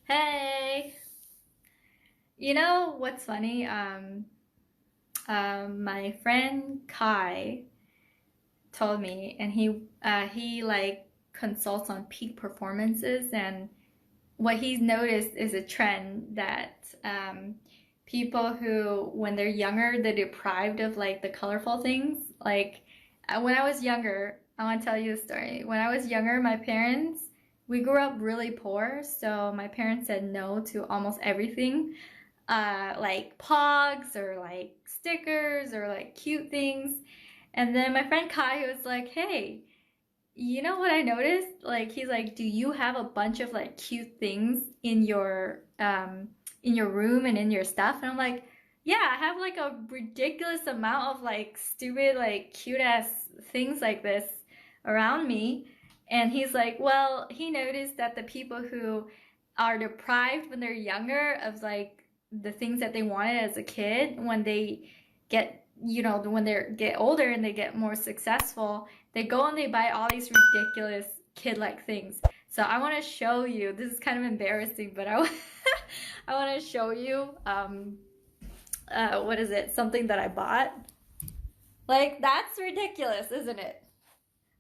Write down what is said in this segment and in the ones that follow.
Hey, you know what's funny? My friend Kai told me, and he like consults on peak performances, and what he's noticed is a trend that people who, when they're younger, they're deprived of like the colorful things. Like when I was younger, I want to tell you a story. When I was younger, my parents, we grew up really poor, so my parents said no to almost everything, like pogs or like stickers or like cute things. And then my friend Kai was like, "Hey, you know what I noticed? Like he's like, do you have a bunch of like cute things in your room and in your stuff?" And I'm like, "Yeah, I have like a ridiculous amount of like stupid like cute ass things like this around me." And he's like, "Well, he noticed that the people who are deprived when they're younger of like the things that they wanted as a kid, when they get, when they get older and they get more successful, they go and they buy all these ridiculous kid-like things." So I want to show you, this is kind of embarrassing, but I want to show you, what is it? Something that I bought. Like, that's ridiculous, isn't it?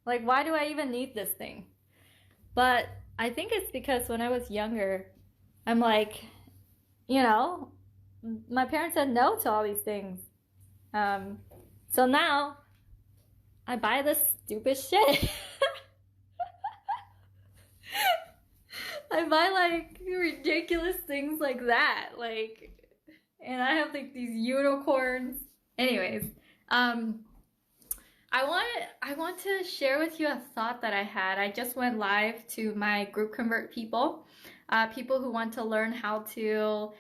Like, why do I even need this thing? But I think it's because when I was younger, I'm like, you know, my parents said no to all these things. Um, so now I buy this stupid shit. I buy like ridiculous things like that. Like, and I have like these unicorns. Anyways, um, I want to share with you a thought that I had. I just went live to my GroupConvert people, people who want to learn how to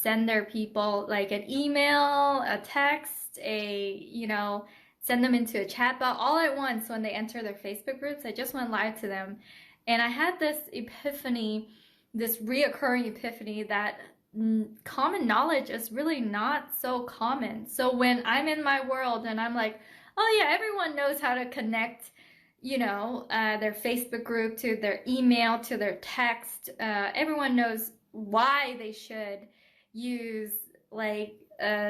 send their people like an email, a text, send them into a chat bot all at once when they enter their Facebook groups. I just went live to them, and I had this epiphany, this reoccurring epiphany that common knowledge is really not so common. So when I'm in my world and I'm like, oh yeah, everyone knows how to connect, their Facebook group to their email, to their text. Everyone knows why they should use like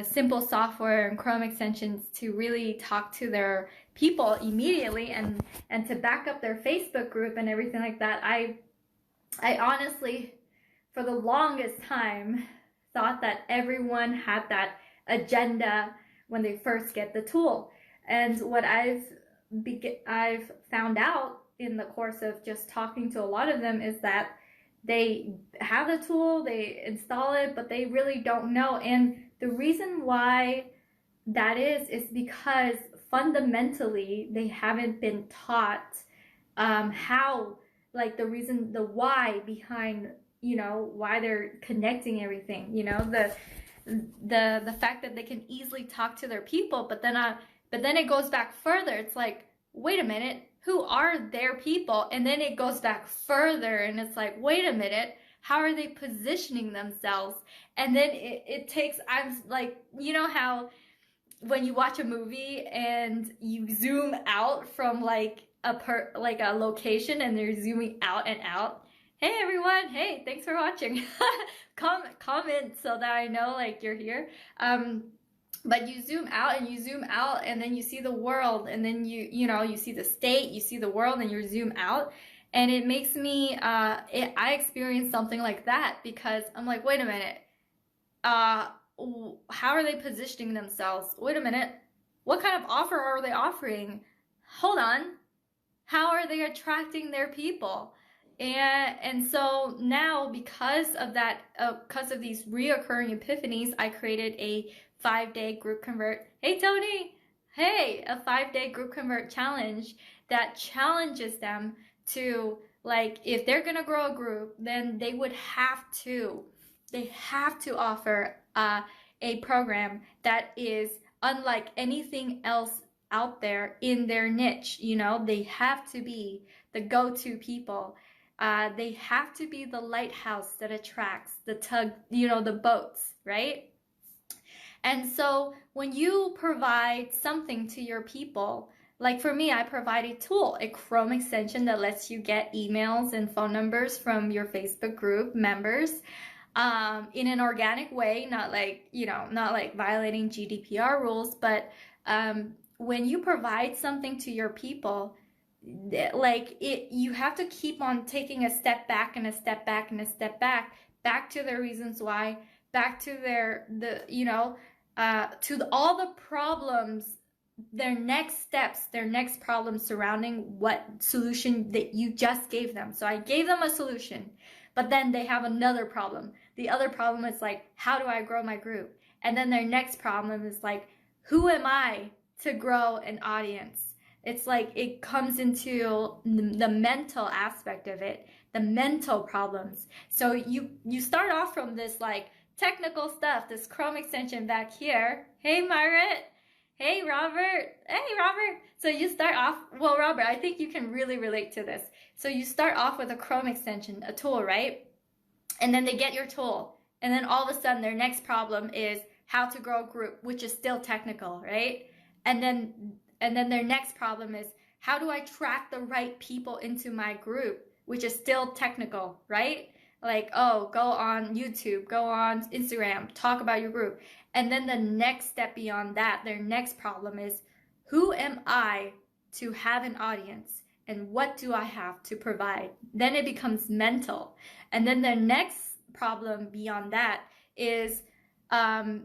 simple software and Chrome extensions to really talk to their people immediately and to back up their Facebook group and everything like that. I honestly, for the longest time, thought that everyone had that agenda when they first get the tool. And what I've found out in the course of just talking to a lot of them is that they have the tool, they install it, but they really don't know. And the reason why that is because fundamentally they haven't been taught how, like the why behind, why they're connecting everything, the fact that they can easily talk to their people, but then it goes back further. It's like, wait a minute, who are their people? And then it goes back further and it's like, wait a minute, how are they positioning themselves? And then it takes, I'm like, you know how when you watch a movie and you zoom out from like a location and they're zooming out and out. Hey everyone, hey, thanks for watching. Comment so that I know like you're here. But you zoom out and you zoom out and then you see the world, and then you see the state, you see the world, and you zoom out. And it makes me, I experience something like that because I'm like, wait a minute, how are they positioning themselves? Wait a minute, what kind of offer are they offering? Hold on, how are they attracting their people? And so now, because of that, because of these reoccurring epiphanies, I created a 5-day GroupConvert. Hey Tony, hey, a 5-day GroupConvert challenge that challenges them to, like, if they're gonna grow a group, then they have to offer a program that is unlike anything else out there in their niche. They have to be the go-to people. They have to be the lighthouse that attracts the tug, the boats, right? And so when you provide something to your people, Like for me, I provide a tool, a Chrome extension that lets you get emails and phone numbers from your Facebook group members in an organic way, not like, not like violating GDPR rules, but when you provide something to your people, like you have to keep on taking a step back and a step back and a step back to the reasons why, back to all the problems, their next steps, their next problems surrounding what solution that you just gave them. So I gave them a solution, but then they have another problem. The other problem is like, how do I grow my group? And then their next problem is like, who am I to grow an audience? It's like it comes into the mental aspect of it, the mental problems. So you start off from this like technical stuff, this Chrome extension back here. Hey, Margaret. Hey, Robert. Hey, Robert. So you start off, well, Robert, I think you can really relate to this. So you start off with a Chrome extension, a tool, right? And then they get your tool. And then all of a sudden their next problem is how to grow a group, which is still technical, right? And then their next problem is how do I attract the right people into my group, which is still technical, right? Like, oh, go on YouTube, go on Instagram, talk about your group. And then the next step beyond that, their next problem is, who am I to have an audience? And what do I have to provide? Then it becomes mental. And then the next problem beyond that is like,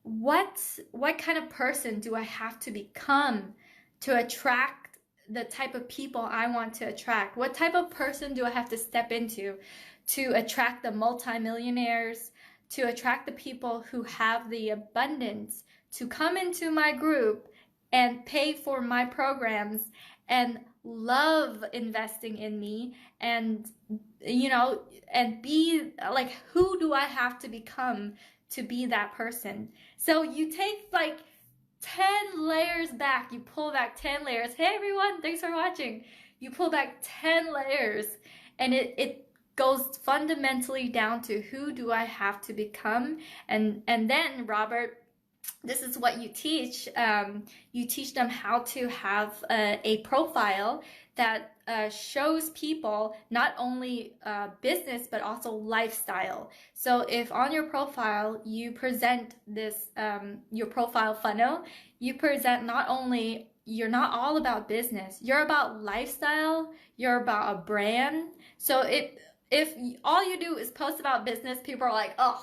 what kind of person do I have to become to attract the type of people I want to attract? What type of person do I have to step into to attract the multimillionaires, to attract the people who have the abundance to come into my group and pay for my programs and love investing in me, and and be like, who do I have to become to be that person? So you take like 10 layers back, you pull back 10 layers. Hey everyone, thanks for watching. You pull back 10 layers and it goes fundamentally down to, who do I have to become? And then, Robert, this is what you teach. You teach them how to have a profile that shows people not only business but also lifestyle. So if on your profile you present this, your profile funnel, you present not only, you're not all about business, you're about lifestyle, you're about a brand. So if all you do is post about business, people are like, oh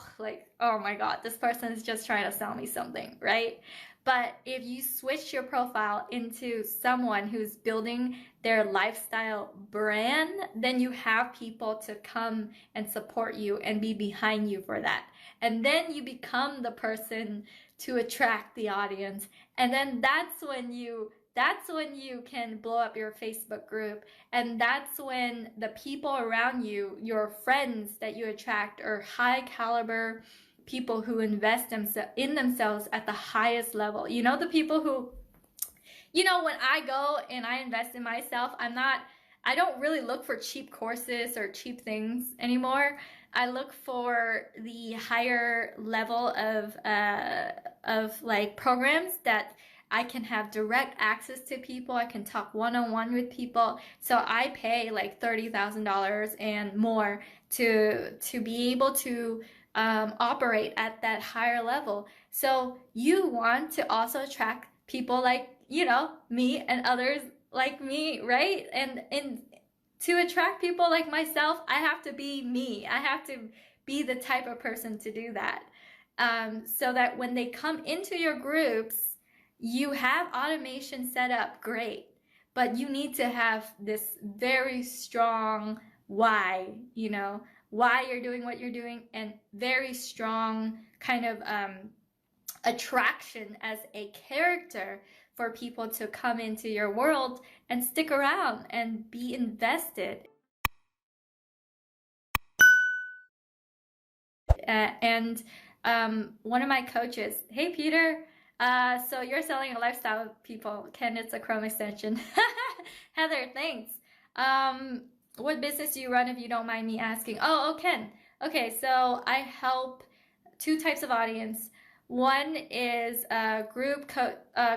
my God, this person is just trying to sell me something, right? But if you switch your profile into someone who's building their lifestyle brand, then you have people to come and support you and be behind you for that. And then you become the person to attract the audience. And then that's when you can blow up your Facebook group. And that's when the people around you, your friends that you attract, are high caliber people who invest in themselves at the highest level. The people who, when I go and I invest in myself, I don't really look for cheap courses or cheap things anymore. I look for the higher level of like programs that I can have direct access to people. I can talk one-on-one with people. So I pay like $30,000 and more to be able to operate at that higher level. So you want to also attract people like, me and others like me, right? And to attract people like myself, I have to be me. I have to be the type of person to do that. So that when they come into your groups, you have automation set up, great, but you need to have this very strong why, why you're doing what you're doing, and very strong kind of attraction as a character for people to come into your world and stick around and be invested. And one of my coaches, hey Peter, so you're selling a lifestyle, people. Ken, it's a Chrome extension. Heather, thanks. What business do you run, if you don't mind me asking? Oh, Ken. Okay, so I help two types of audience. One is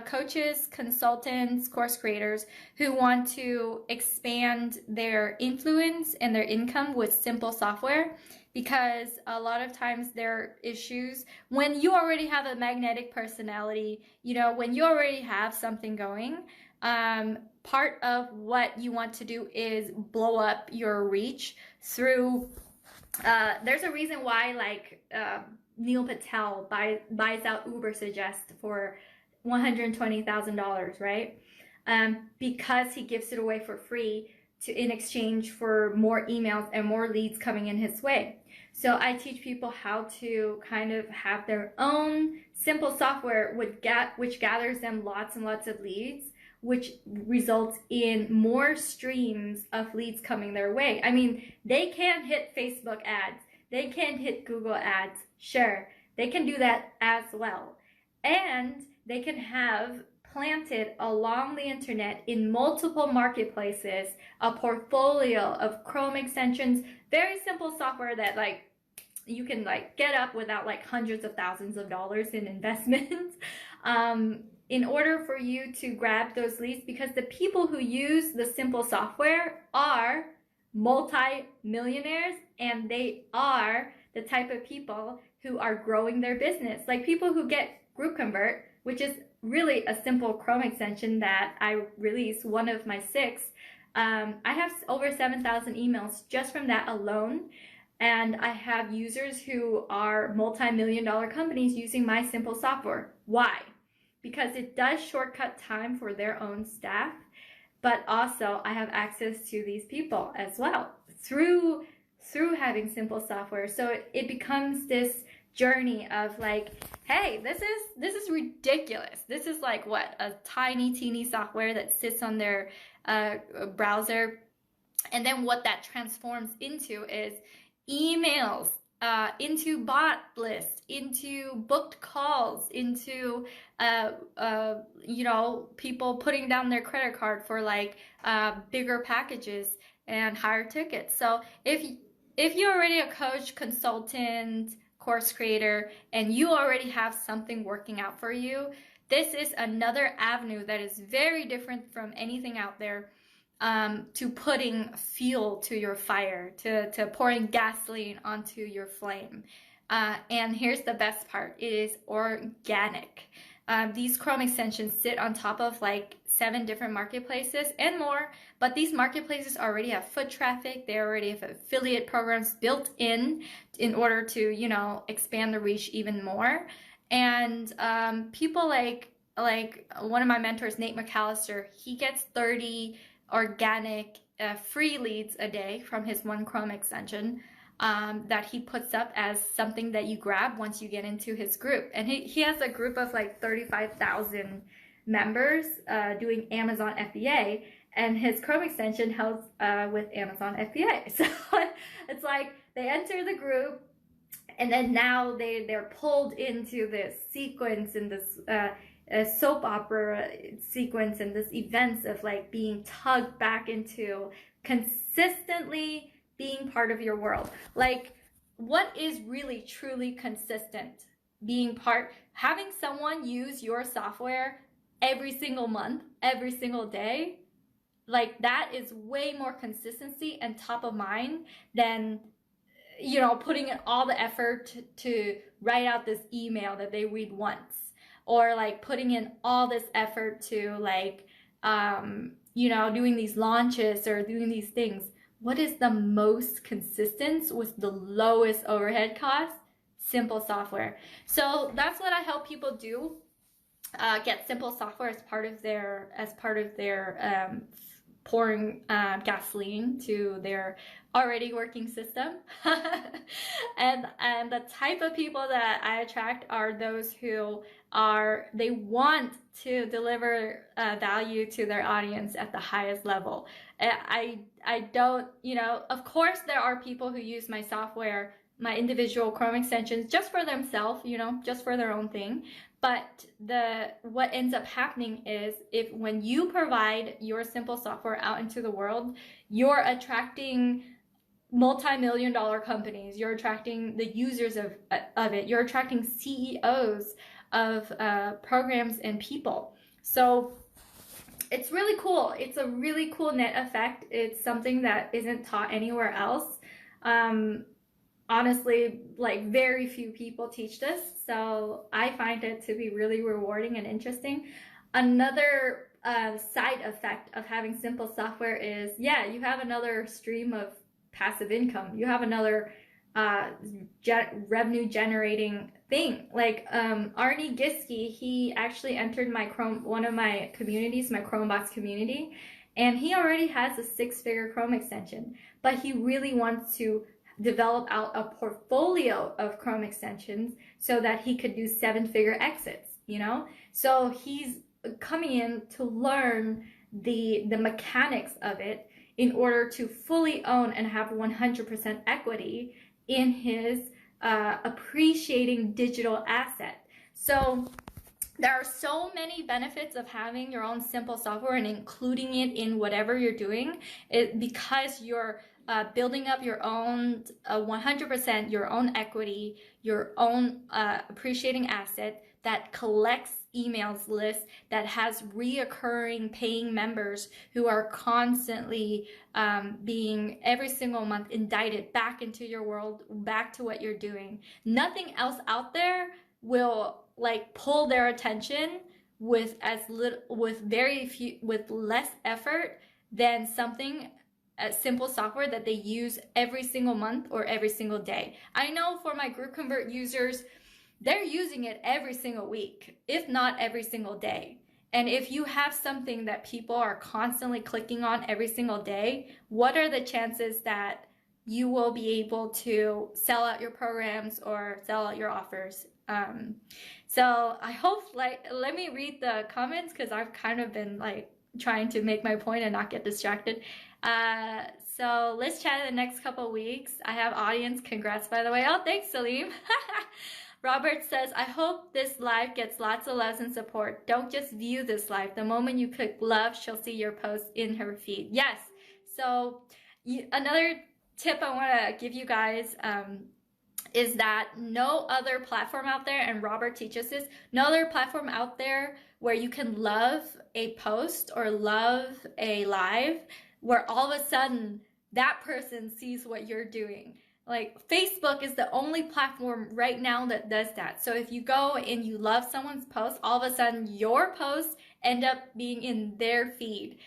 coaches, consultants, course creators who want to expand their influence and their income with simple software, because a lot of times there are issues when you already have a magnetic personality, you know, when you already have something going. Part of what you want to do is blow up your reach through, there's a reason why, like, Neil Patel buys out Uber Suggest for $120,000, right? Because he gives it away for free in exchange for more emails and more leads coming in his way. So I teach people how to kind of have their own simple software which gathers them lots and lots of leads, which results in more streams of leads coming their way. I mean, they can hit Facebook ads, they can hit Google ads, sure, they can do that as well. And they can have planted along the internet in multiple marketplaces a portfolio of Chrome extensions, very simple software that, like, you can, like, get up without, like, hundreds of thousands of dollars in investments. In order for you to grab those leads, because the people who use the simple software are multi-millionaires, and they are the type of people who are growing their business. Like people who get GroupConvert, which is really a simple Chrome extension that I released, one of my 6. I have over 7,000 emails just from that alone. And I have users who are multi-million-dollar companies using my simple software. Why? Because it does shortcut time for their own staff, but also I have access to these people as well through having simple software. So it becomes this journey of like, hey, this is ridiculous. This is like what, a tiny teeny software that sits on their browser, and then what that transforms into is emails, into bot lists, into booked calls, into you know, people putting down their credit card for like bigger packages and higher tickets. So if you're already a coach, consultant, course creator, and you already have something working out for you, this is another avenue that is very different from anything out there, to putting fuel to your fire, to pouring gasoline onto your flame. And here's the best part, it is organic. These Chrome extensions sit on top of like 7 different marketplaces and more, but these marketplaces already have foot traffic, they already have affiliate programs built in order to, you know, expand the reach even more. And people like one of my mentors, Nate McAllister, he gets 30 organic free leads a day from his one Chrome extension that he puts up as something that you grab once you get into his group. And he has a group of like 35,000 members doing Amazon FBA, and his Chrome extension helps with Amazon FBA. So it's like they enter the group, and then now they're pulled into this sequence and this a soap opera sequence and this events of like being tugged back into consistently being part of your world. Like, what is really truly consistent? Being part, having someone use your software every single month, every single day, like that is way more consistency and top of mind than, you know, putting in all the effort to write out this email that they read once, or like putting in all this effort to like, you know, doing these launches or doing these things. What is the most consistent with the lowest overhead cost? Simple software. So that's what I help people do. Get simple software as part of their pouring gasoline to their already working system. and the type of people that I attract are those who they want to deliver value to their audience at the highest level. I don't, you know, of course there are people who use my software, my individual Chrome extensions, just for themselves, you know, just for their own thing. But what ends up happening is, when you provide your simple software out into the world, you're attracting multi-million dollar companies. You're attracting the users of it. You're attracting CEOs of programs and people. So it's really cool. It's a really cool net effect. It's something that isn't taught anywhere else. Honestly, like very few people teach this, so I find it to be really rewarding and interesting. Another side effect of having simple software is, yeah, you have another stream of passive income. You have another revenue generating thing. Like Arnie Giske, he actually entered my one of my communities, my Chromebox community, and he already has a 6-figure Chrome extension, but he really wants to develop out a portfolio of Chrome extensions so that he could do 7-figure exits, you know? So he's coming in to learn the mechanics of it in order to fully own and have 100% equity in his appreciating digital asset. So there are so many benefits of having your own simple software and including it in whatever you're doing, because you're building up your own 100% your own equity, your own appreciating asset that collects emails lists, that has reoccurring paying members who are constantly being every single month indicted back into your world, back to what you're doing. Nothing else out there will like pull their attention with with less effort than something simple software that they use every single month or every single day. I know for my GroupConvert users, they're using it every single week, if not every single day. And if you have something that people are constantly clicking on every single day, what are the chances that you will be able to sell out your programs or sell out your offers? So I hope, like, let me read the comments because I've kind of been like trying to make my point and not get distracted. So let's chat in the next couple weeks. I have audience. Congrats, by the way. Oh, thanks, Salim. Robert says, I hope this live gets lots of loves and support. Don't just view this live. The moment you click love, she'll see your post in her feed. Yes. So another tip I want to give you guys is that no other platform out there, and Robert teaches this, no other platform out there where you can love a post or love a live where all of a sudden that person sees what you're doing. Like Facebook is the only platform right now that does that. So if you go and you love someone's post, all of a sudden your posts end up being in their feed.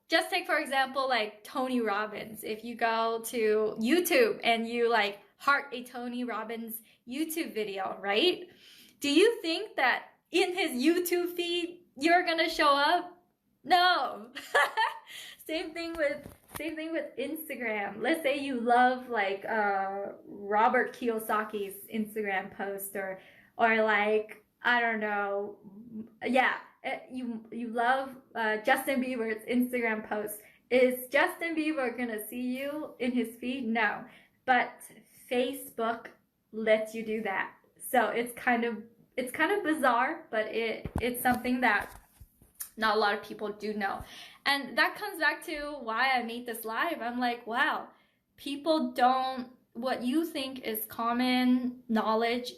Just take, for example, like Tony Robbins. If you go to YouTube and you like heart a Tony Robbins YouTube video, right? Do you think that in his YouTube feed you're gonna show up? No. Same thing with Instagram. Let's say you love like Robert Kiyosaki's Instagram post, or like, I don't know, yeah, you love Justin Bieber's Instagram post. Is Justin Bieber gonna see you in his feed? No, but Facebook lets you do that. So it's kind of bizarre, but it's something that not a lot of people do know. And that comes back to why I made this live. I'm like, wow, people don't, what you think is common knowledge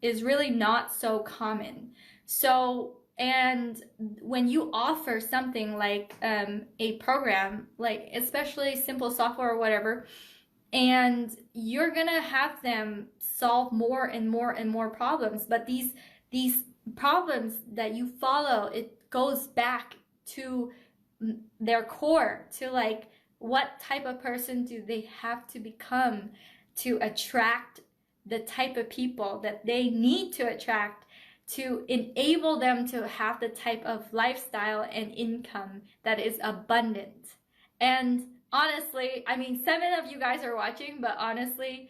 is really not so common. So, and when you offer something like a program, like especially simple software or whatever, and you're gonna have them solve more and more and more problems, but these problems that you follow, it goes back to their core, to like what type of person do they have to become to attract the type of people that they need to attract to enable them to have the type of lifestyle and income that is abundant. And honestly, I mean, 7 of you guys are watching, but honestly,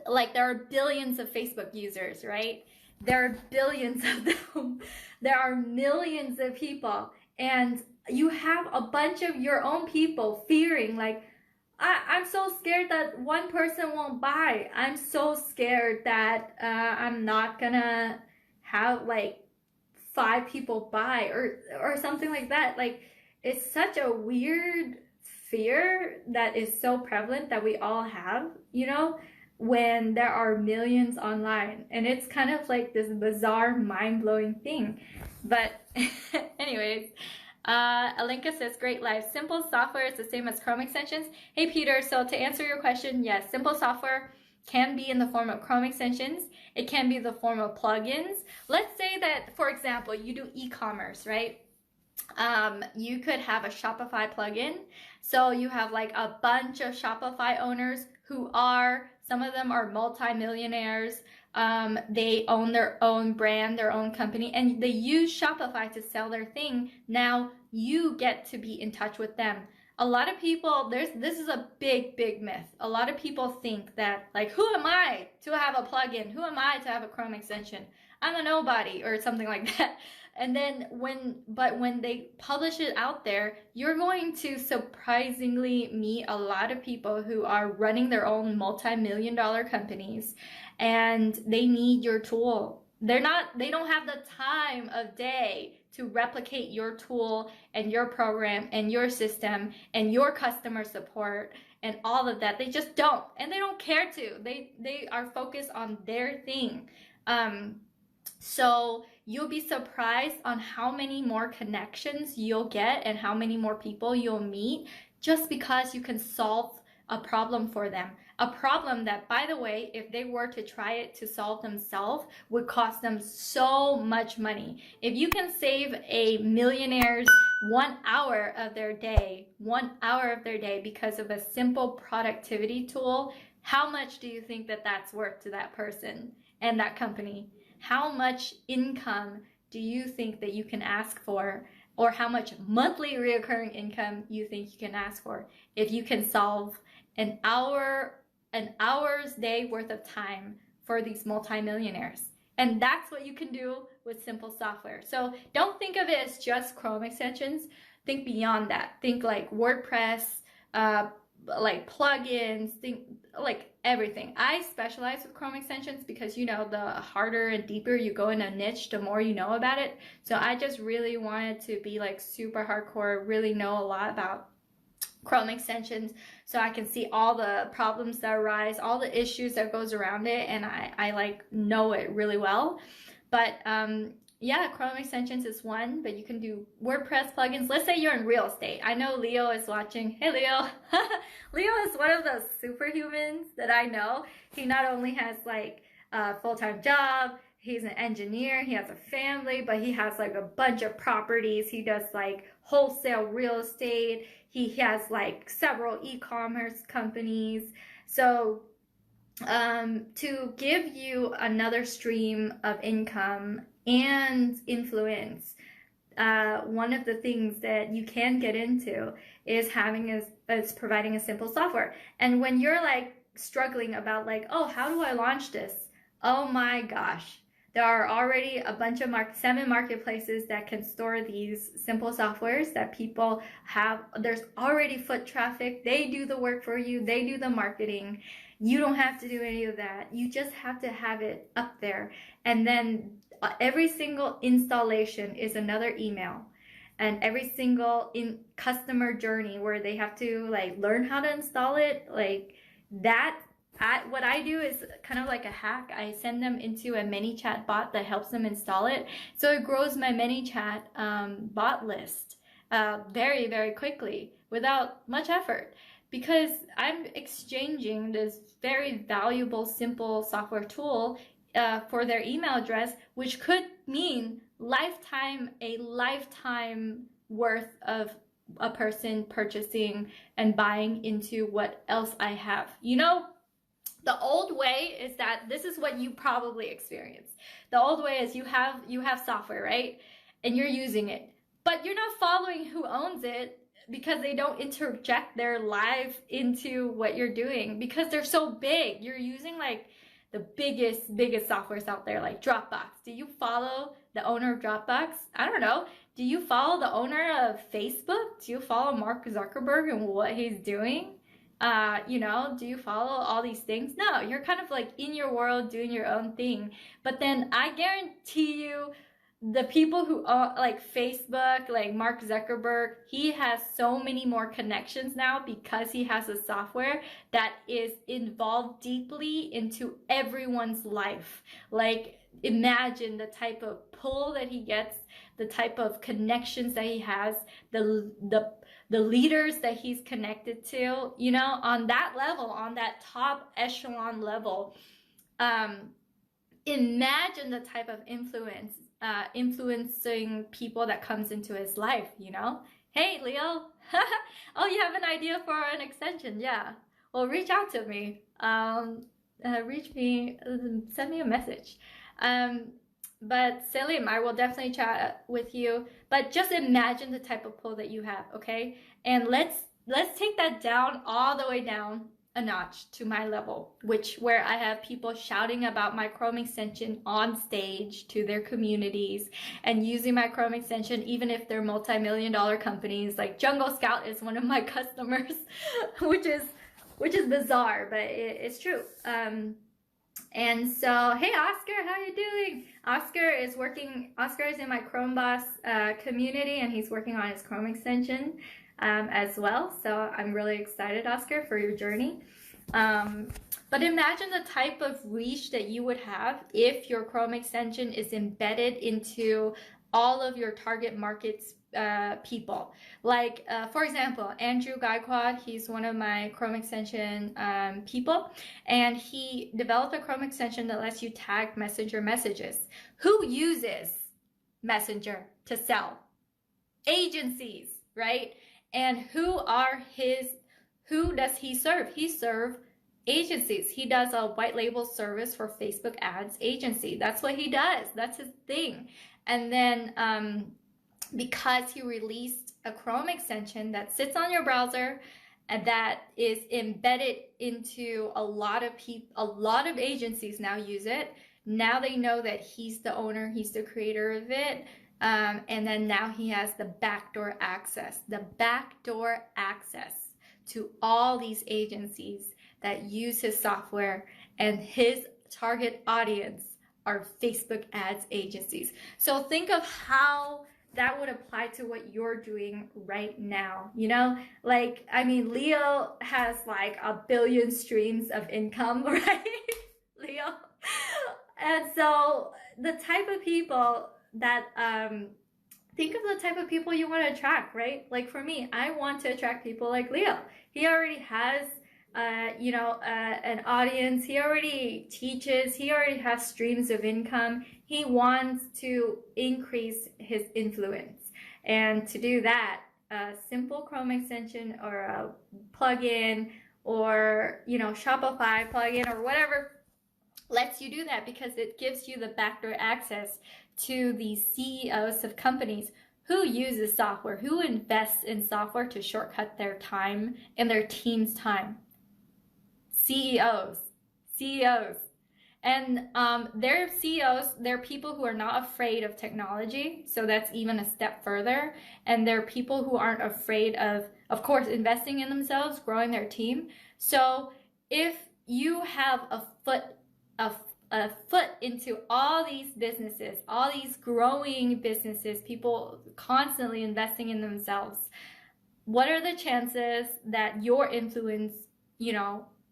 like there are billions of Facebook users, right? There are billions of them. There are millions of people, and you have a bunch of your own people fearing like, I'm so scared that one person won't buy. I'm so scared that I'm not gonna have like 5 people buy or something like that. Like, it's such a weird fear that is so prevalent that we all have, you know, when there are millions online. And it's kind of like this bizarre, mind-blowing thing. But anyways, Alinka says, great life. Simple software is the same as Chrome extensions. Hey, Peter, so to answer your question, yes, simple software can be in the form of Chrome extensions. It can be the form of plugins. Let's say that, for example, you do e-commerce, right? You could have a Shopify plugin. So you have like a bunch of Shopify owners who are, some of them are multi-millionaires. They own their own brand, their own company, and they use Shopify to sell their thing. Now you get to be in touch with them. A lot of people, this is a big myth. A lot of people think that, like, who am I to have a plugin? Who am I to have a Chrome extension? I'm a nobody, or something like that. And then when they publish it out there, you're going to surprisingly meet a lot of people who are running their own multi-million-dollar companies, and they need your tool. They don't have the time of day to replicate your tool and your program and your system and your customer support and all of that. They just don't, and they don't care to. They are focused on their thing. So you'll be surprised on how many more connections you'll get and how many more people you'll meet just because you can solve a problem for them. A problem that, by the way, if they were to try it to solve themselves, would cost them so much money. If you can save a millionaire's 1 hour of their day, 1 hour of their day because of a simple productivity tool, how much do you think that that's worth to that person and that company? How much income do you think that you can ask for, or how much monthly recurring income you think you can ask for if you can solve an hour's day worth of time for these multimillionaires? And that's what you can do with simple software. So don't think of it as just Chrome extensions. Think beyond that. Think like WordPress, like plugins, think like everything. I specialize with Chrome extensions because, you know, the harder and deeper you go in a niche, the more you know about it. So I just really wanted to be like super hardcore, really know a lot about Chrome extensions so I can see all the problems that arise, all the issues that goes around it, and I like know it really well. But yeah, Chrome extensions is one, but you can do WordPress plugins. Let's say you're in real estate. I know Leo is watching. Hey, Leo. Leo is one of those superhumans that I know. He not only has like a full-time job, he's an engineer, he has a family, but he has like a bunch of properties. He does like wholesale real estate. He has like several e-commerce companies. So to give you another stream of income and influence, one of the things that you can get into is providing a simple software. And when you're like struggling about like, oh, how do I launch this? Oh my gosh, there are already a bunch of 7 marketplaces that can store these simple softwares that people have. There's already foot traffic. They do the work for you. They do the marketing. You don't have to do any of that. You just have to have it up there. And then every single installation is another email. And every single customer journey where they have to like learn how to install it, like that. What I do is kind of like a hack. I send them into a ManyChat bot that helps them install it. So it grows my ManyChat bot list very, very quickly without much effort, because I'm exchanging this very valuable, simple software tool for their email address, which could mean a lifetime worth of a person purchasing and buying into what else I have. You know, the old way is that this is what you probably experience. The old way is you have software, right? And you're using it, but you're not following who owns it because they don't interject their life into what you're doing because they're so big. You're using like the biggest softwares out there, like Dropbox. Do you follow the owner of Dropbox? I don't know. Do you follow the owner of Facebook? Do you follow Mark Zuckerberg and what he's doing? You know, do you follow all these things? No, you're kind of like in your world doing your own thing. But then I guarantee you the people who like Facebook, like Mark Zuckerberg, he has so many more connections now because he has a software that is involved deeply into everyone's life. Like, imagine the type of pull that he gets, the type of connections that he has, the leaders that he's connected to, you know, on that level, on that top echelon level. Imagine the type of influencing people that comes into his life, you know? Hey, Leo. Oh, you have an idea for an extension? Yeah. Well, reach out to me. Reach me, send me a message. But Selim, I will definitely chat with you. But just imagine the type of pull that you have, okay? And let's take that down, all the way down a notch to my level, where I have people shouting about my Chrome extension on stage to their communities and using my Chrome extension even if they're multi-million-dollar companies. Like Jungle Scout is one of my customers, which is bizarre, but it's true. And so, hey Oscar, how are you doing? Oscar is in my Chrome Boss community, and he's working on his Chrome extension as well. So I'm really excited, Oscar, for your journey. But imagine the type of reach that you would have if your Chrome extension is embedded into all of your target markets people. Like, for example, Andrew Gaikwad, he's one of my Chrome extension people, and he developed a Chrome extension that lets you tag Messenger messages. Who uses Messenger to sell? Agencies, right? And who does he serve? He serves agencies. He does a white label service for Facebook ads agency. That's what he does. That's his thing. And then because he released a Chrome extension that sits on your browser and that is embedded into a lot of agencies now use it. Now they know that he's the owner, he's the creator of it. And then now he has the backdoor access to all these agencies that use his software, and his target audience are Facebook ads agencies. So think of how that would apply to what you're doing right now. You know, like, I mean, Leo has like 1 billion streams of income, right? Leo. And so the type of people that, think of the type of people you want to attract, right? Like for me, I want to attract people like Leo. He already has, an audience. He already teaches. He already has streams of income. He wants to increase his influence. And to do that, a simple Chrome extension or a plugin or, Shopify plugin or whatever lets you do that, because it gives you the backdoor access to the CEOs of companies who uses software, who invests in software to shortcut their time and their team's time. CEOs. And they're CEOs, they're people who are not afraid of technology, so that's even a step further. And they're people who aren't afraid of course, investing in themselves, growing their team. So if you have a foot into all these businesses, all these growing businesses, people constantly investing in themselves, what are the chances that your influence,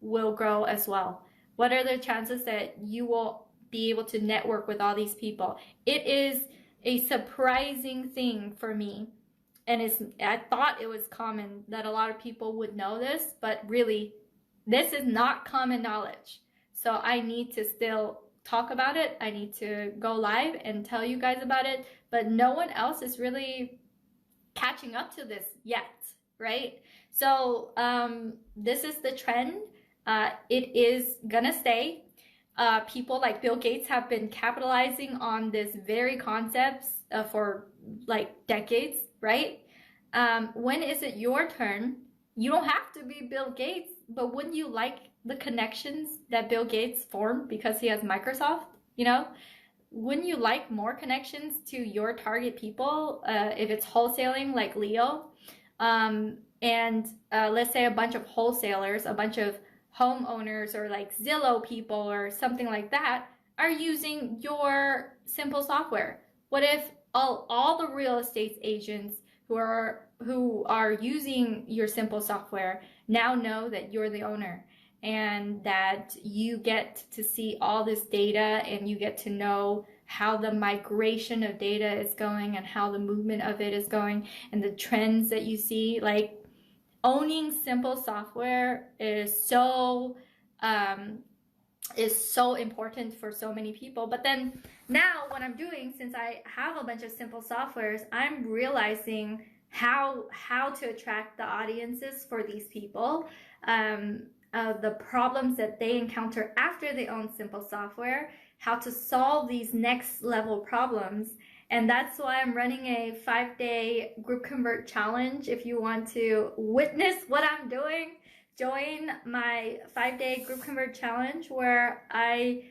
will grow as well? What are the chances that you will be able to network with all these people? It is a surprising thing for me. And I thought it was common that a lot of people would know this, but really, this is not common knowledge. So I need to still talk about it. I need to go live and tell you guys about it, but no one else is really catching up to this yet, right? So this is the trend. It is gonna stay. People like Bill Gates have been capitalizing on this very concepts for like decades, right? When is it your turn? You don't have to be Bill Gates, but wouldn't you like the connections that Bill Gates formed because he has Microsoft? Wouldn't you like more connections to your target people if it's wholesaling like Leo? And let's say a bunch of wholesalers, a bunch of homeowners or like Zillow people or something like that are using your simple software. What if all the real estate agents who are using your simple software now know that you're the owner and that you get to see all this data and you get to know how the migration of data is going and how the movement of it is going and the trends that you see? Like, owning simple software is so important for so many people. But then now what I'm doing, since I have a bunch of simple softwares, I'm realizing how to attract the audiences for these people, the problems that they encounter after they own simple software, how to solve these next level problems. And that's why I'm running a 5-day GroupConvert challenge. If you want to witness what I'm doing, join my 5-day GroupConvert challenge, where I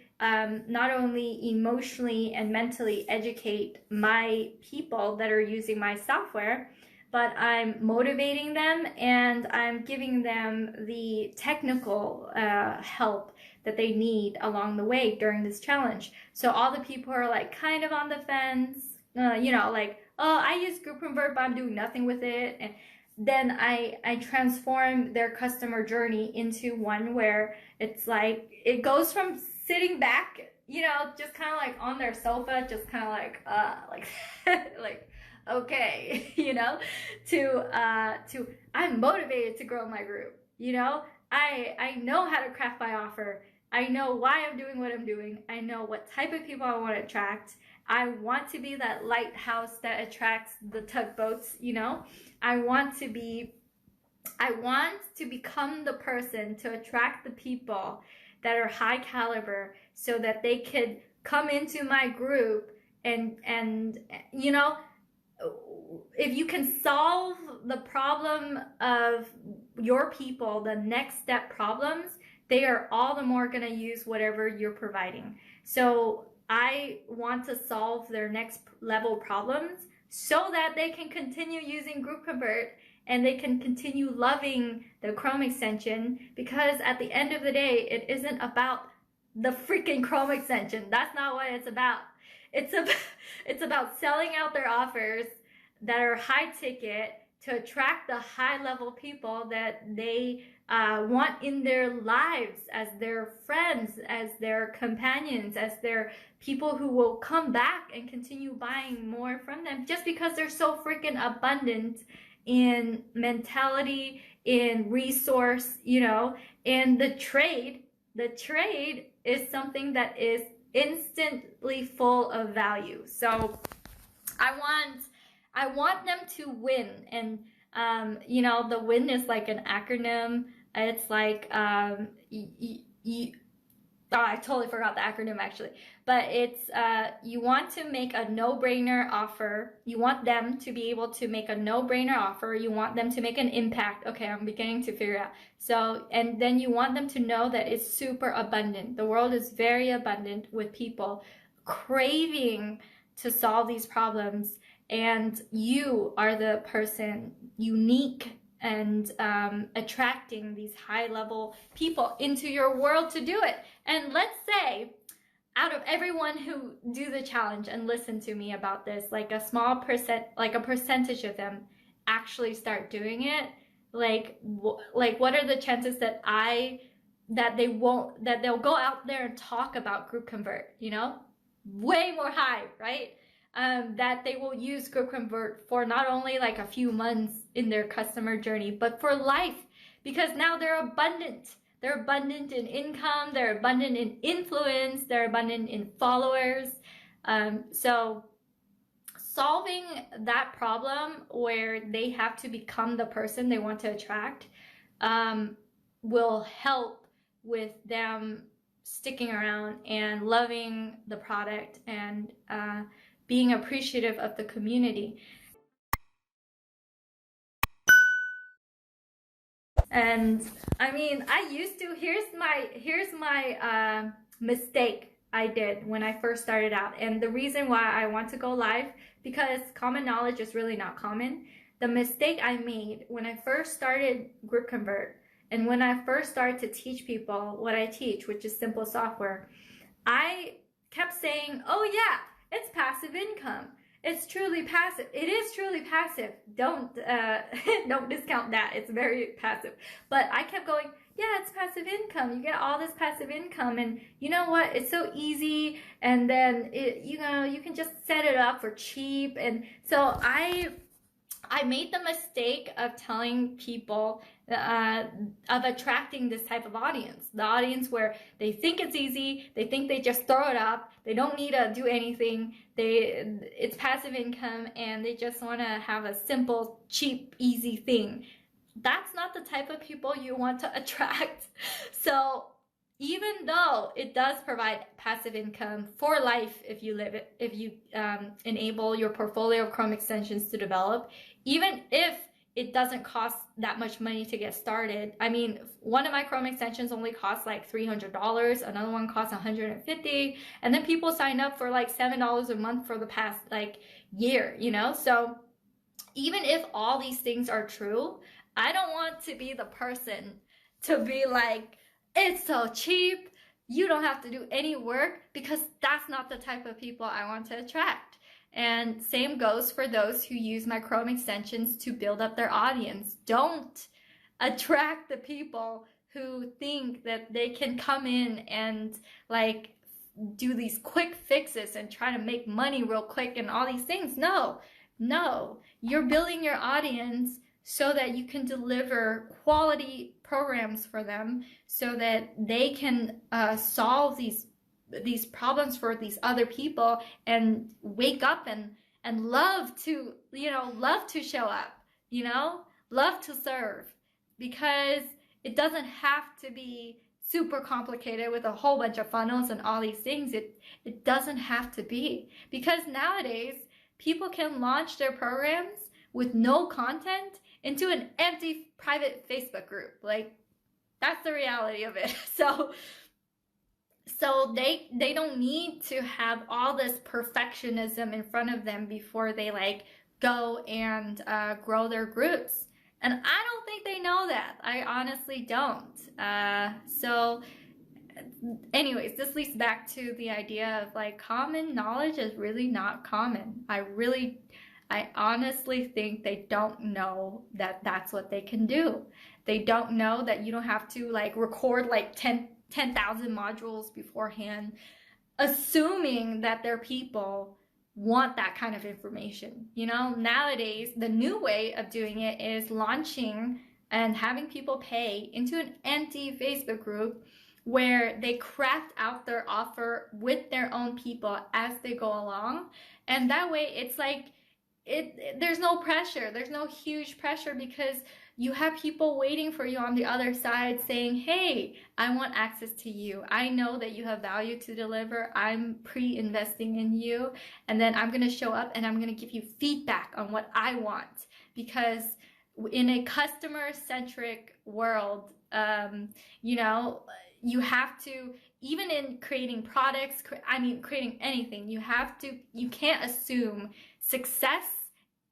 not only emotionally and mentally educate my people that are using my software, but I'm motivating them and I'm giving them the technical help that they need along the way during this challenge. So all the people who are like kind of on the fence, you know, like, oh, I use GroupConvert, but I'm doing nothing with it. And then I transform their customer journey into one where it's like, it goes from sitting back, you know, just kind of like on their sofa, just kind of like, like, okay, you know, to I'm motivated to grow my group, you know, I know how to craft my offer. I know why I'm doing what I'm doing. I know what type of people I want to attract. I want to be that lighthouse that attracts the tugboats, you know. I want to become the person to attract the people that are high caliber so that they could come into my group and you know, if you can solve the problem of your people, the next step problems, they are all the more going to use whatever you're providing. So I want to solve their next level problems so that they can continue using GroupConvert and they can continue loving the Chrome extension, because at the end of the day, it isn't about the freaking Chrome extension. That's not what it's about. It's about selling out their offers that are high ticket to attract the high level people that they want in their lives, as their friends, as their companions, as their people who will come back and continue buying more from them, just because they're so freaking abundant in mentality, in resource, you know. And the trade is something that is instantly full of value. So I want them to win. And you know, the win is like an acronym. It's like I totally forgot the acronym actually, but it's you want to make a no-brainer offer. You want them to be able to make a no-brainer offer. You want them to make an impact. Okay, I'm beginning to figure out. So, and then you want them to know that it's super abundant. The world is very abundant with people craving to solve these problems, and you are the person unique and attracting these high-level people into your world to do it. And let's say, out of everyone who do the challenge and listen to me about this, like a small percentage of them actually start doing it. Like what are the chances that they'll go out there and talk about GroupConvert? You know, way more high, right? That they will use GroupConvert for not only like a few months in their customer journey, but for life, because now they're abundant. They're abundant in income, they're abundant in influence, they're abundant in followers. So solving that problem where they have to become the person they want to attract will help with them sticking around and loving the product and being appreciative of the community. And I mean, here's my mistake I did when I first started out, and the reason why I want to go live, because common knowledge is really not common. The mistake I made when I first started GroupConvert, and when I first started to teach people what I teach, which is simple software, I kept saying, oh yeah, It's passive income. It's truly passive. It is truly passive. Don't don't discount that. It's very passive. But I kept going, yeah, it's passive income. You get all this passive income, and you know what? It's so easy, and then you can just set it up for cheap. And so I made the mistake of telling people, of attracting this type of audience. The audience where they think it's easy, they think they just throw it up, they don't need to do anything, it's passive income, and they just want to have a simple, cheap, easy thing. That's not the type of people you want to attract. So even though it does provide passive income for life if you enable your portfolio of Chrome extensions to develop, even if it doesn't cost that much money to get started. I mean, one of my Chrome extensions only costs like $300, another one costs $150, and then people sign up for like $7 a month for the past like year, you know? So even if all these things are true, I don't want to be the person to be like, it's so cheap, you don't have to do any work, because that's not the type of people I want to attract. And same goes for those who use my Chrome extensions to build up their audience. Don't attract the people who think that they can come in and like do these quick fixes and try to make money real quick and all these things. No, you're building your audience so that you can deliver quality programs for them, so that they can solve these problems for these other people and wake up and love to show up, love to serve, because it doesn't have to be super complicated with a whole bunch of funnels and all these things. It doesn't have to be, because nowadays people can launch their programs with no content into an empty private Facebook group. Like, that's the reality of it. So they don't need to have all this perfectionism in front of them before they like go and grow their groups. And I don't think they know that. I honestly don't. So anyways, this leads back to the idea of like common knowledge is really not common. I honestly think they don't know that that's what they can do. They don't know that you don't have to like record like 10,000 modules beforehand, assuming that their people want that kind of information. Nowadays, the new way of doing it is launching and having people pay into an empty Facebook group where they craft out their offer with their own people as they go along. And that way it's like, there's no pressure. There's no huge pressure, because you have people waiting for you on the other side saying, hey, I want access to you. I know that you have value to deliver. I'm pre-investing in you. And then I'm going to show up and I'm going to give you feedback on what I want. Because in a customer-centric world, you have to, even in creating products, creating anything, you can't assume success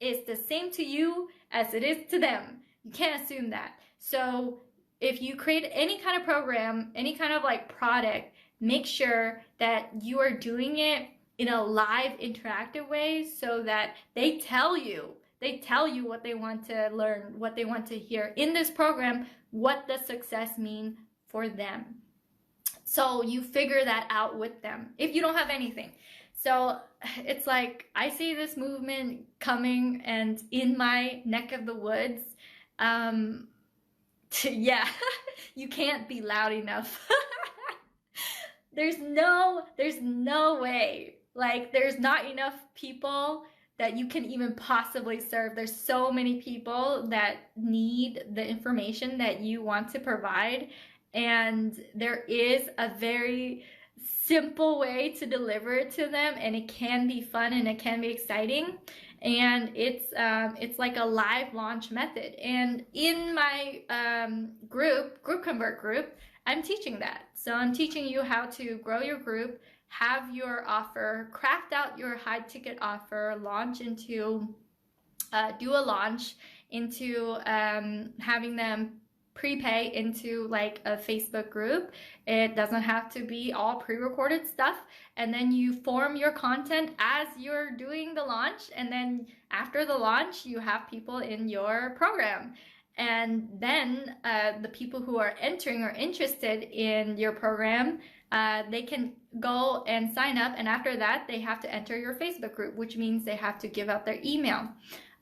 is the same to you as it is to them. You can't assume that. So if you create any kind of program, any kind of like product, make sure that you are doing it in a live interactive way, so that they tell you what they want to learn, what they want to hear in this program, what does success mean for them. So you figure that out with them if you don't have anything. So it's like, I see this movement coming, and in my neck of the woods, yeah, you can't be loud enough. There's no way. Like, there's not enough people that you can even possibly serve. There's so many people that need the information that you want to provide. And there is a very simple way to deliver it to them, and it can be fun and it can be exciting, and it's like a live launch method. And in my GroupConvert group, I'm teaching that. So I'm teaching you how to grow your group, have your offer, craft out your high ticket offer, do a launch into having them prepay into like a Facebook group. It doesn't have to be all pre-recorded stuff. And then you form your content as you're doing the launch. And then after the launch, you have people in your program. And then the people who are entering or interested in your program, they can go and sign up. And after that, they have to enter your Facebook group, which means they have to give out their email.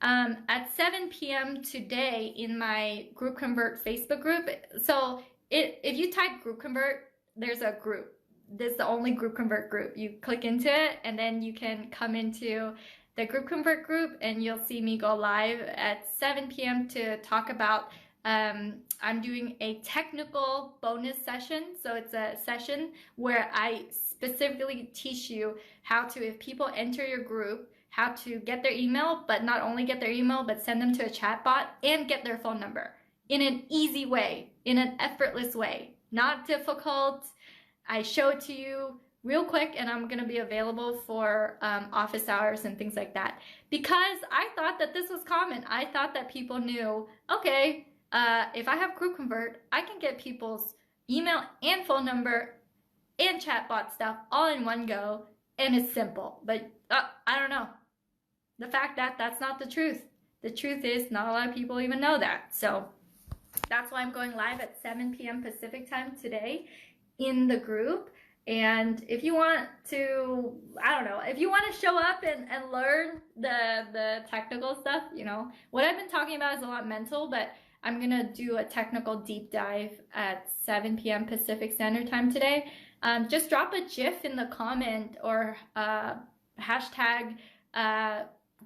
At 7 p.m. today in my GroupConvert Facebook group, so if you type GroupConvert, there's a group. This is the only GroupConvert group. You click into it and then you can come into the GroupConvert group and you'll see me go live at 7 p.m. to talk about, I'm doing a technical bonus session. So it's a session where I specifically teach you how to, if people enter your group, how to get their email, but not only get their email, but send them to a chat bot and get their phone number in an easy way, in an effortless way, not difficult. I show it to you real quick, and I'm gonna be available for office hours and things like that. Because I thought that this was common. I thought that people knew, okay, if I have GroupConvert, I can get people's email and phone number and chatbot stuff all in one go, and it's simple. But I don't know. The fact that that's not the truth. The truth is not a lot of people even know that. So that's why I'm going live at 7 p.m. Pacific time today in the group. And if you want to, I don't know, if you want to show up and learn the technical stuff, you know, what I've been talking about is a lot mental, but I'm going to do a technical deep dive at 7 p.m. Pacific Standard Time today. Just drop a GIF in the comment or hashtag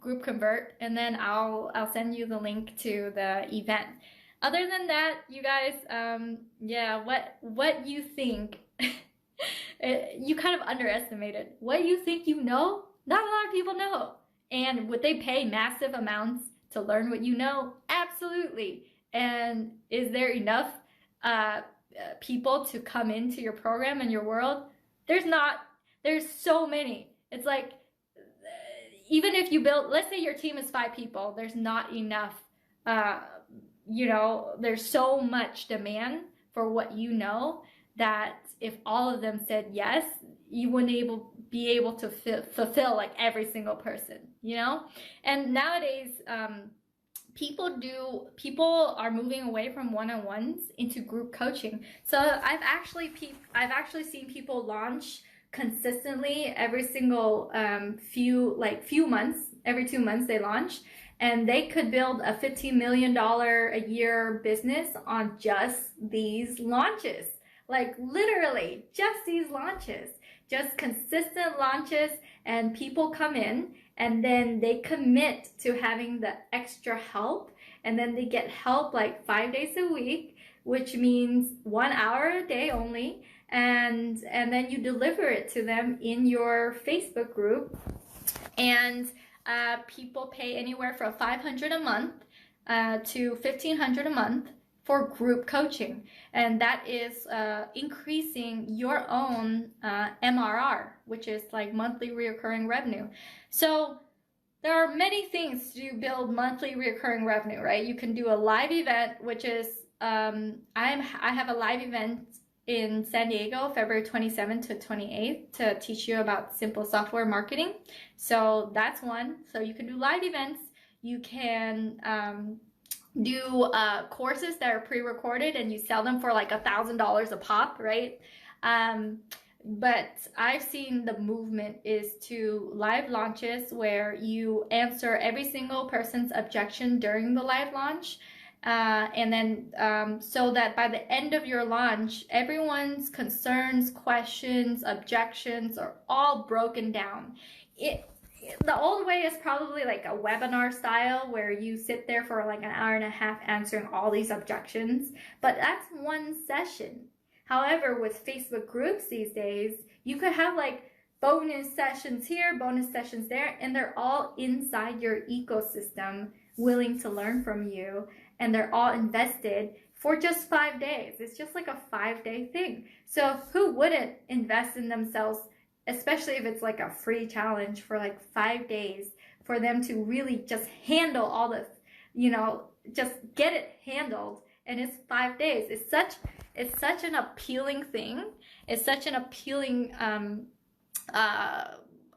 GroupConvert, and then I'll send you the link to the event. Other than that, you guys, yeah, what you think? You kind of underestimated. What you think you know, not a lot of people know. And would they pay massive amounts to learn what you know? Absolutely. And is there enough people to come into your program and your world? There's not. There's so many. It's like, even if you build, let's say your team is 5 people, there's not enough, you know, there's so much demand for what you know that if all of them said yes, you wouldn't be able to fulfill like every single person, you know? And nowadays, people are moving away from one-on-ones into group coaching. So I've actually seen people launch consistently every single few months. Every 2 months they launch, and they could build a $15 million a year business on just these launches. Like literally just these launches, just consistent launches, and people come in and then they commit to having the extra help, and then they get help like 5 days a week, which means 1 hour a day only. And then you deliver it to them in your Facebook group, and people pay anywhere from $500 a month to $1,500 a month for group coaching, and that is increasing your own MRR, which is like monthly recurring revenue. So there are many things to build monthly recurring revenue, right? You can do a live event, which is I have a live event in San Diego, February 27th to 28th, to teach you about simple software marketing. So that's one. So you can do live events. You can do courses that are pre-recorded and you sell them for like $1,000 a pop, right? But I've seen the movement is to live launches where you answer every single person's objection during the live launch. And then so that by the end of your launch, everyone's concerns, questions, objections are all broken down. The old way is probably like a webinar style where you sit there for like an hour and a half answering all these objections, but that's one session. However, with Facebook groups these days, you could have like bonus sessions here, bonus sessions there, and they're all inside your ecosystem willing to learn from you, and they're all invested for just 5 days. It's just like a 5-day thing. So who wouldn't invest in themselves, especially if it's like a free challenge for like 5 days, for them to really just handle all this, you know, just get it handled and it's 5 days. It's such an appealing thing. It's such an appealing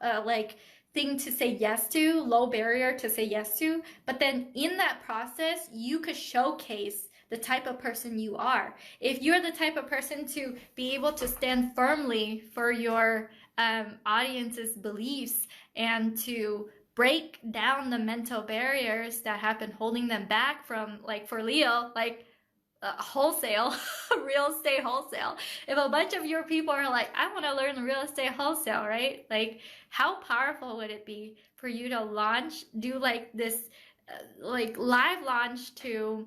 like thing to say yes to, low barrier to say yes to. But then in that process, you could showcase the type of person you are. If you're the type of person to be able to stand firmly for your audience's beliefs and to break down the mental barriers that have been holding them back from, like for Leo, like wholesale, real estate wholesale. If a bunch of your people are like, I want to learn real estate wholesale, right? Like, how powerful would it be for you to launch, do like this, like live launch to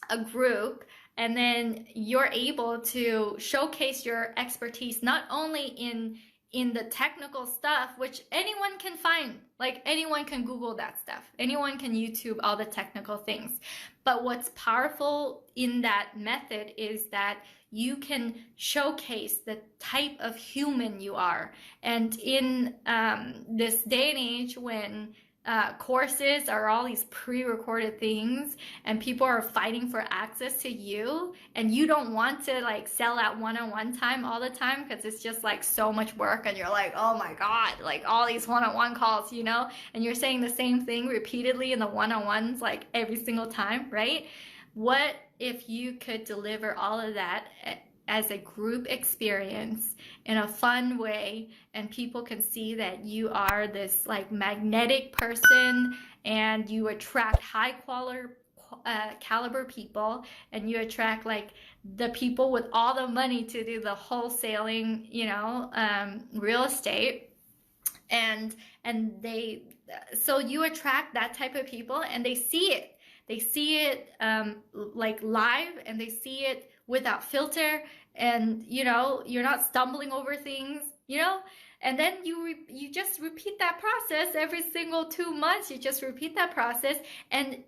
a group, and then you're able to showcase your expertise not only in the technical stuff, which anyone can find, like anyone can Google that stuff, anyone can YouTube all the technical things. But what's powerful in that method is that you can showcase the type of human you are. And in this day and age when courses are all these pre-recorded things and people are fighting for access to you, and you don't want to like sell at one-on-one time all the time because it's just like so much work and you're like, oh my god, like all these one-on-one calls, you know, and you're saying the same thing repeatedly in the one-on-ones like every single time, right? What if you could deliver all of that as a group experience in a fun way, and people can see that you are this like magnetic person and you attract high quality caliber people, and you attract like the people with all the money to do the wholesaling, you know, real estate, and they, so you attract that type of people and they see it like live, and they see it without filter, and you know, you're not stumbling over things, you know, and then you just repeat that process every single 2 months. You just repeat that process, and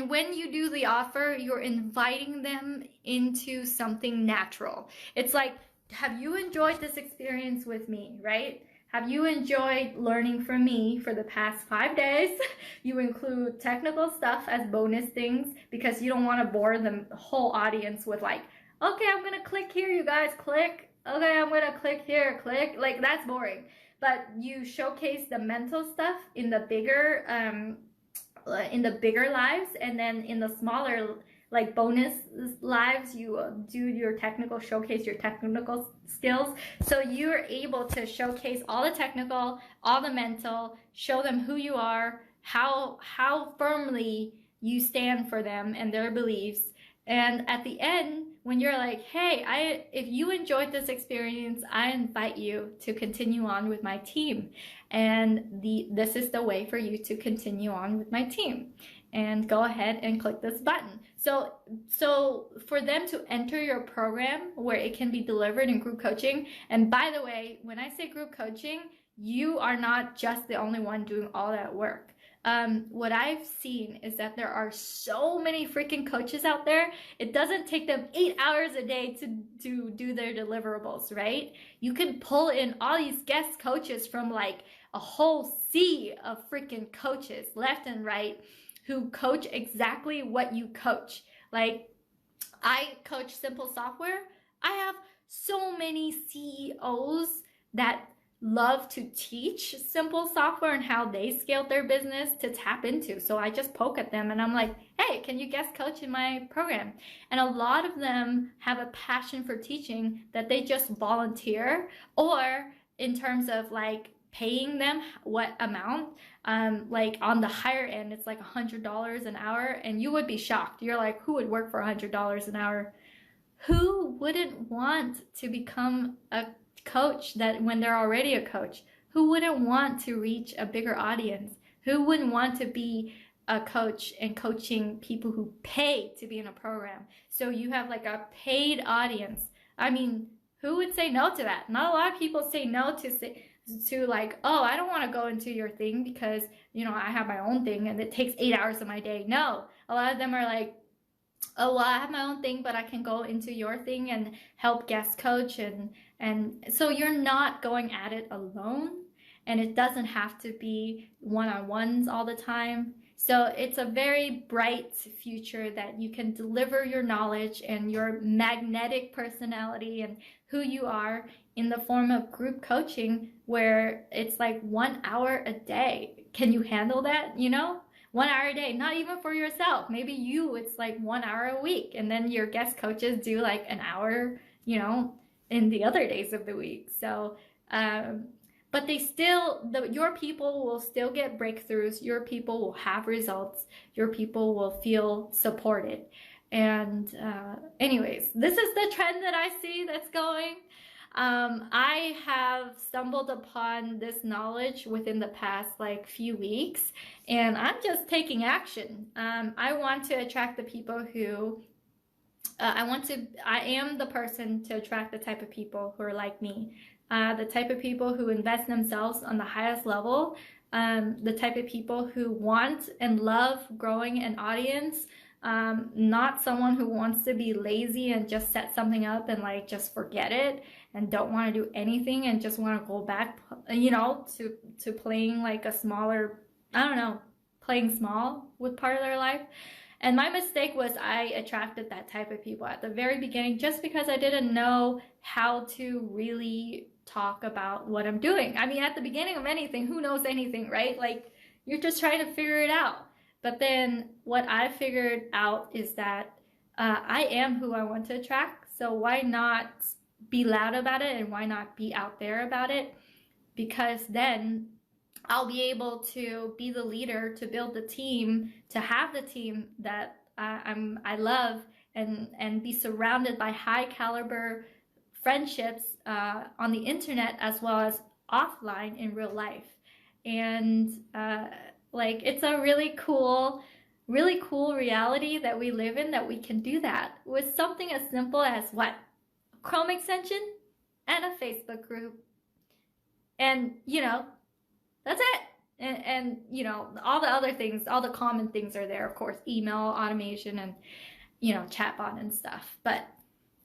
when you do the offer, you're inviting them into something natural. It's like, have you enjoyed this experience with me, right? Have you enjoyed learning from me for the past 5 days? You include technical stuff as bonus things because you don't want to bore the whole audience with like, okay, I'm going to click here, you guys, click. Okay, I'm going to click here, click. Like, that's boring. But you showcase the mental stuff in the bigger lives, and then in the smaller like bonus lives, you do your technical, showcase your technical skills. So you're able to showcase all the technical, all the mental, show them who you are, how firmly you stand for them and their beliefs. And at the end, when you're like, hey, if you enjoyed this experience, I invite you to continue on with my team. And this is the way for you to continue on with my team. And go ahead and click this button. So for them to enter your program where it can be delivered in group coaching, and by the way, when I say group coaching, you are not just the only one doing all that work. What I've seen is that there are so many freaking coaches out there. It doesn't take them 8 hours a day to do their deliverables, right? You can pull in all these guest coaches from like a whole sea of freaking coaches left and right who coach exactly what you coach. Like, I coach Simple Software. I have so many CEOs that love to teach Simple Software and how they scaled their business to tap into. So I just poke at them and I'm like, hey, can you guest coach in my program? And a lot of them have a passion for teaching that they just volunteer, or in terms of like paying them what amount, like on the higher end, it's like $100 an hour, and you would be shocked. You're like, who would work for $100 an hour? Who wouldn't want to become a coach that when they're already a coach? Who wouldn't want to reach a bigger audience? Who wouldn't want to be a coach and coaching people who pay to be in a program? So you have like a paid audience. I mean, who would say no to that? Not a lot of people say no to like, oh, I don't want to go into your thing because, you know, I have my own thing and it takes 8 hours of my day. No, a lot of them are like, oh, well, I have my own thing, but I can go into your thing and help guest coach. And so you're not going at it alone, and it doesn't have to be one-on-ones all the time. So it's a very bright future that you can deliver your knowledge and your magnetic personality and who you are in the form of group coaching, where it's like 1 hour a day. Can you handle that? You know, 1 hour a day, not even for yourself. Maybe it's like 1 hour a week, and then your guest coaches do like an hour, you know, in the other days of the week. So, but they still, your people will still get breakthroughs. Your people will have results. Your people will feel supported. And anyways, this is the trend that I see that's going. I have stumbled upon this knowledge within the past like few weeks, and I'm just taking action. I want to attract the people who I am the person to attract the type of people who are like me, the type of people who invest themselves on the highest level, the type of people who want and love growing an audience, not someone who wants to be lazy and just set something up and like just forget it and don't want to do anything and just want to go back, you know, to playing like a smaller, I don't know, playing small with part of their life. And my mistake was I attracted that type of people at the very beginning just because I didn't know how to really talk about what I'm doing. I mean, at the beginning of anything, who knows anything, right? Like, you're just trying to figure it out. But then what I figured out is that I am who I want to attract. So why not be loud about it, and why not be out there about it? Because then I'll be able to be the leader, to build the team, to have the team that I love, and be surrounded by high caliber friendships on the internet as well as offline in real life. And like, it's a really cool reality that we live in, that we can do that with something as simple as what? A Chrome extension and a Facebook group. And, you know, that's it. And you know, all the other things, all the common things are there, of course, email, automation, and, you know, chatbot and stuff. But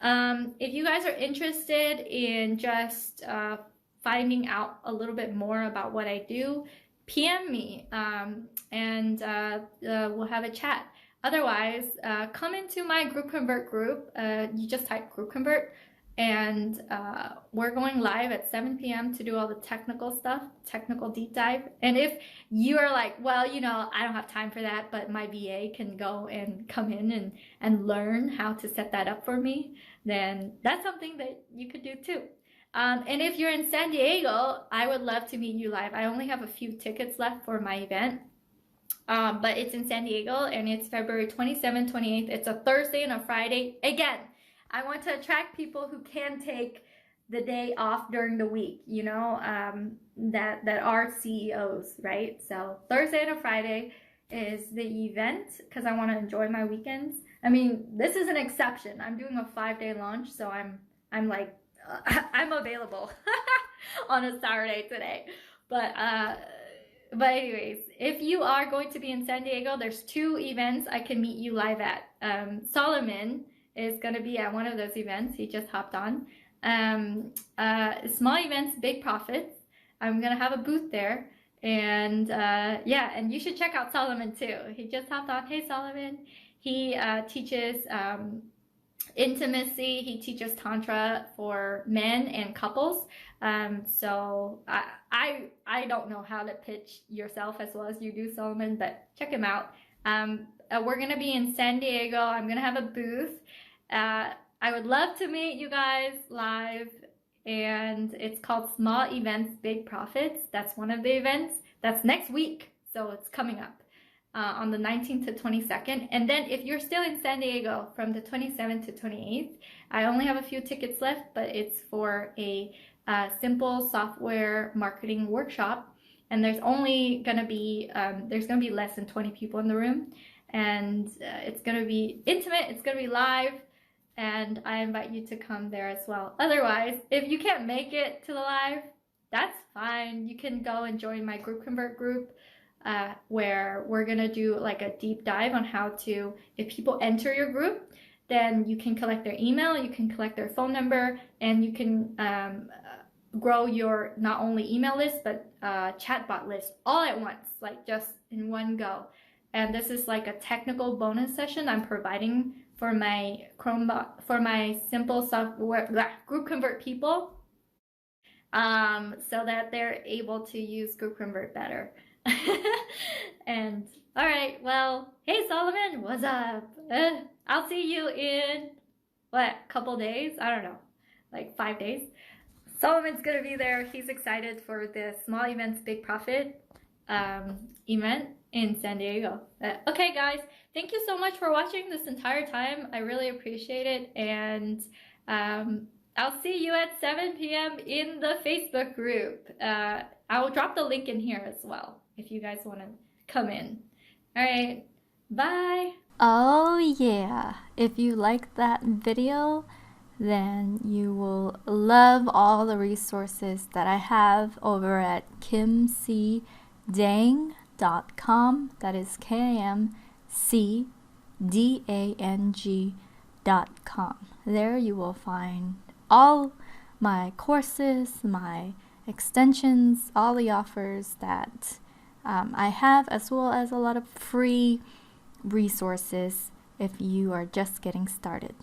if you guys are interested in just finding out a little bit more about what I do, PM me, and we'll have a chat. Otherwise, come into my GroupConvert group. You just type GroupConvert, and we're going live at 7 p.m. to do all the technical stuff, technical deep dive. And if you are like, well, you know, I don't have time for that, but my VA can go and come in and learn how to set that up for me, then that's something that you could do too. And if you're in San Diego, I would love to meet you live. I only have a few tickets left for my event, but it's in San Diego, and it's February 27th, 28th. It's a Thursday and a Friday. Again, I want to attract people who can take the day off during the week, you know, that are CEOs, right? So Thursday and a Friday is the event, because I want to enjoy my weekends. I mean, this is an exception. I'm doing a 5-day launch, so I'm like, I'm available on a Saturday today. But anyways, if you are going to be in San Diego, there's 2 events I can meet you live at. Solomon is going to be at one of those events. He just hopped on. Small events, big profits. I'm going to have a booth there. And yeah, and you should check out Solomon too. He just hopped on. Hey, Solomon. He teaches intimacy. He teaches tantra for men and couples. So I don't know how to pitch yourself as well as you do, Solomon, but check him out. We're gonna be in San Diego. I'm gonna have a booth. I would love to meet you guys live, and it's called Small Events, Big Profits. That's one of the events. That's next week, so it's coming up. On the 19th to 22nd. And then if you're still in San Diego, from the 27th to 28th, I only have a few tickets left, but it's for a simple software marketing workshop. And there's only gonna be, less than 20 people in the room. And it's gonna be intimate, it's gonna be live, and I invite you to come there as well. Otherwise, if you can't make it to the live, that's fine. You can go and join my GroupConvert group, where we're gonna do like a deep dive on how to, if people enter your group, then you can collect their email, you can collect their phone number, and you can grow your not only email list but chatbot list all at once, like just in one go. and this is like a technical bonus session I'm providing for my simple software GroupConvert people, so that they're able to use GroupConvert better. And all right, well, hey Solomon, what's up? I'll see you in what, couple days? I don't know, like 5 days. Solomon's gonna be there. He's excited for the Small Events Big Profit event in San Diego. Okay, guys, thank you so much for watching this entire time. I really appreciate it, and I'll see you at 7 p.m. in the Facebook group. I will drop the link in here as well if you guys want to come in. All right, bye. Oh yeah, if you like that video, then you will love all the resources that I have over at kimcdang.com. That is KIMCDANG.com. There you will find all my courses, my extensions, all the offers that I have, as well as a lot of free resources if you are just getting started.